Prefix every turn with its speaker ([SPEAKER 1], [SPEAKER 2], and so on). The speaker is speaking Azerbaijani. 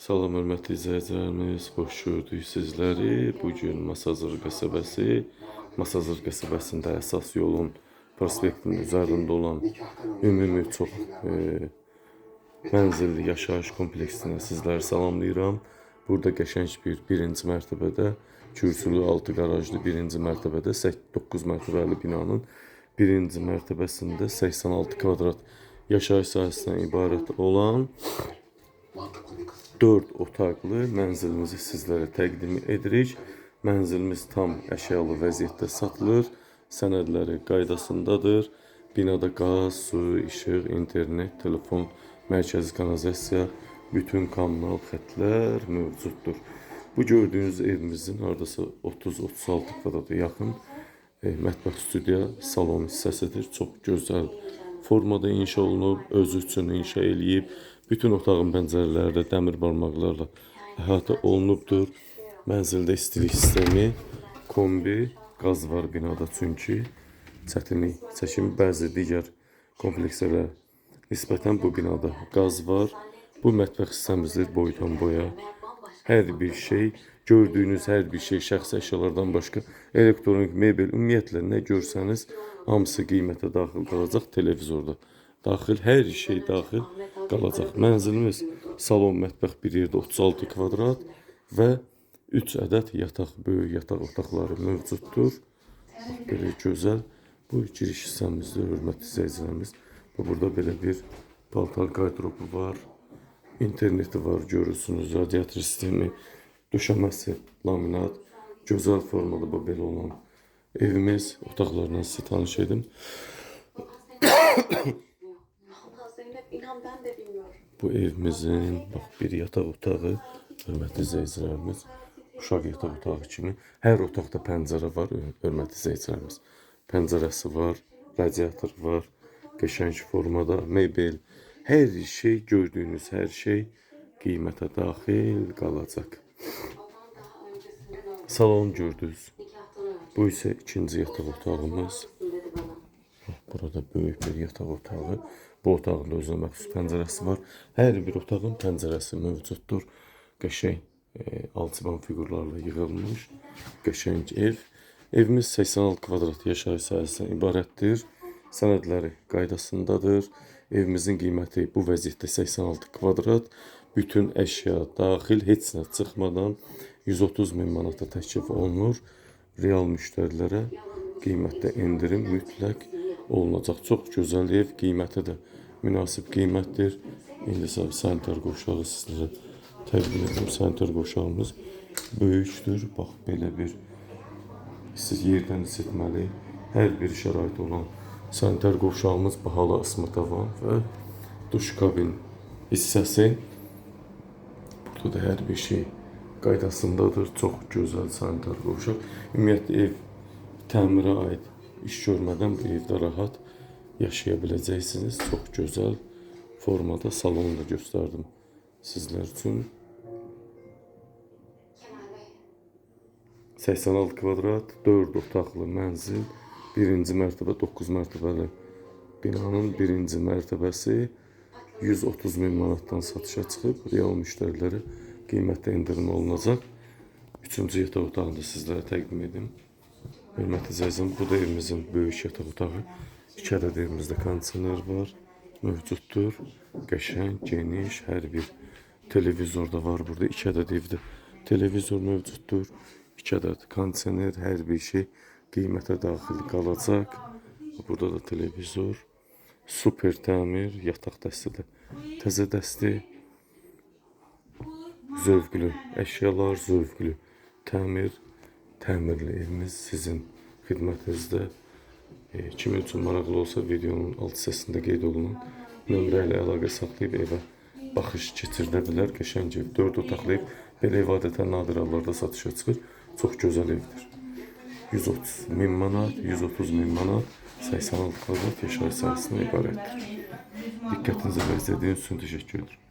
[SPEAKER 1] Salam hörmətli izləyicilərimiz, xoş gördük sizləri. Bugün Masazır qəsəbəsində əsas yolun prospektinin üzərində olan ümumi çox mənzilli yaşayış kompleksində sizləri salamlayıram. Burada qəşəng birinci mərtəbədə, kürsülü 6 qarajlı birinci mərtəbədə 9 mərtəbəli binanın birinci mərtəbəsində 86 kvadrat yaşayış sahəsindən ibarət olan 4 otaqlı mənzilimizi sizlərə təqdim edirik. Mənzilimiz tam əşyalı vəziyyətdə satılır. Sənədləri qaydasındadır. Binada qaz, su, işıq, internet, telefon, mərkəzi kanalizasiya, bütün kommunal xətlər mövcuddur. Bu gördüyünüz evimizin hardasa 30-36 kvadrata yaxın mətbəx, studiya, salon hissəsidir. Çox gözəl formada inşa olunub, özü üçün inşa eləyib. Bütün otağın pəncərələri də dəmir barmaqlarla əhatə olunubdur. Mənzildə istilik sistemi, kombi, qaz var binada çünki çətinlik çəkimi bəzi digər komplekslərə nisbətən bu binada qaz var. Bu mətbəx hissəmizdir boydan boya. Hər bir şey, gördüyünüz hər bir şey şəxsi əşyalardan başqa elektronik mebel, ümumiyyətlə nə görsəniz hamısı qiymətə daxil qalacaq. Televizorda daxil, hər şey daxil qalacaq. Mənzilimiz salon, mətbəx bir yerdə 36 kvadrat və 3 ədəd yataq, böyük yataq otaqları mövcuddur. Belə gözəl. Bu giriş hissəmizdə hörmətli izləyicilərimiz. Burada belə bir paltar qardırobu var. İnterneti var, görürsünüz. Radiator sistemi, döşəməsi, laminat. Gözəl formada bu belə olan evimiz. Otaqlarından sizi tanış edim. Bu evimizin bir yataq otağı, hörmətli izləyicilərimiz, uşaq yataq otağı kimi. Hər otaqda pəncərə var, hörmətli izləyicilərimiz. Pəncərəsi var, radiator var, qəşəng formada, mebel. Hər şey, gördüyünüz hər şey qiymətə daxil qalacaq. Salon gördünüz. Bu isə ikinci yataq otağımız. Burada böyük bir yataq otağı. Bu otağın özünə məxsus pəncərəsi var. Hər bir otağın pəncərəsi mövcuddur. Qəşəng alçıban figurlarla yığılmış qəşəng ev. Evimiz 86 kvadrat yaşayış sahəsindən ibarətdir. Sənədləri qaydasındadır. Evimizin qiyməti bu vəziyyətdə 86 kvadrat. Bütün əşya daxil, heç nə çıxmadan 130 min manata təklif olunur. Real müştərilərə qiymətdə endirim mütləq olunacaq. Çox gözəl ev, qiyməti də münasib qiymətdir. İndi sanitar qovşağı sizlərə təqdim edim. Sanitar qovşağımız böyükdür. Bax, belə bir siz yerdən isitməli, hər bir şərait olan sanitar qovşağımız, bahalı asma tavan və duş kabin hissəsi. Burada da hər bir şey qaydasındadır. Çox gözəl sanitar qovşaq. Ümumiyyətlə ev təmirə aid iş görmədən bu evdə rahat yaşaya biləcəksiniz. Çox gözəl formada salonu da göstərdim sizlər üçün. 86 kvadrat, 4 otaqlı mənzil, birinci mərtəbə, 9 mərtəbəli binanın birinci mərtəbəsi 130 min manatdan satışa çıxıb. Real müştərilərə qiymətdə endirim olunacaq. Üçüncü yataq otağını da sizlərə təqdim edim. Hörmətli izləyicilərim, bu da evimizin böyük yataq otağı. 2 ədəd evimizdə kondisioner var, mövcuddur. Qəşəng, geniş, hər bir televizor da var burada. 2 ədəd evdə televizor mövcuddur. 2 ədəd kondisioner, hər bir şey qiymətə daxil qalacaq. Burada da televizor, super təmir, yataq dəsti də təzə dəsti. Zövqlü əşyalar, zövqlü təmirli evimiz sizin xidmətinizdə. Kimin üçün maraqlı olsa videonun alt hissəsində qeyd olunan nömrə ilə əlaqə saxlayıb evə baxış keçirdə bilər. Qəşəng ev, 4 otaqlı ev. Belə ev adətən nadir hallarda satışa çıxır. Çox gözəl evdir. 130 min manat, 86 kvadrat yaşayış sahəsindən ibarətdir. Diqqətinizə və izlədiyiniz üçün təşəkkür ederim.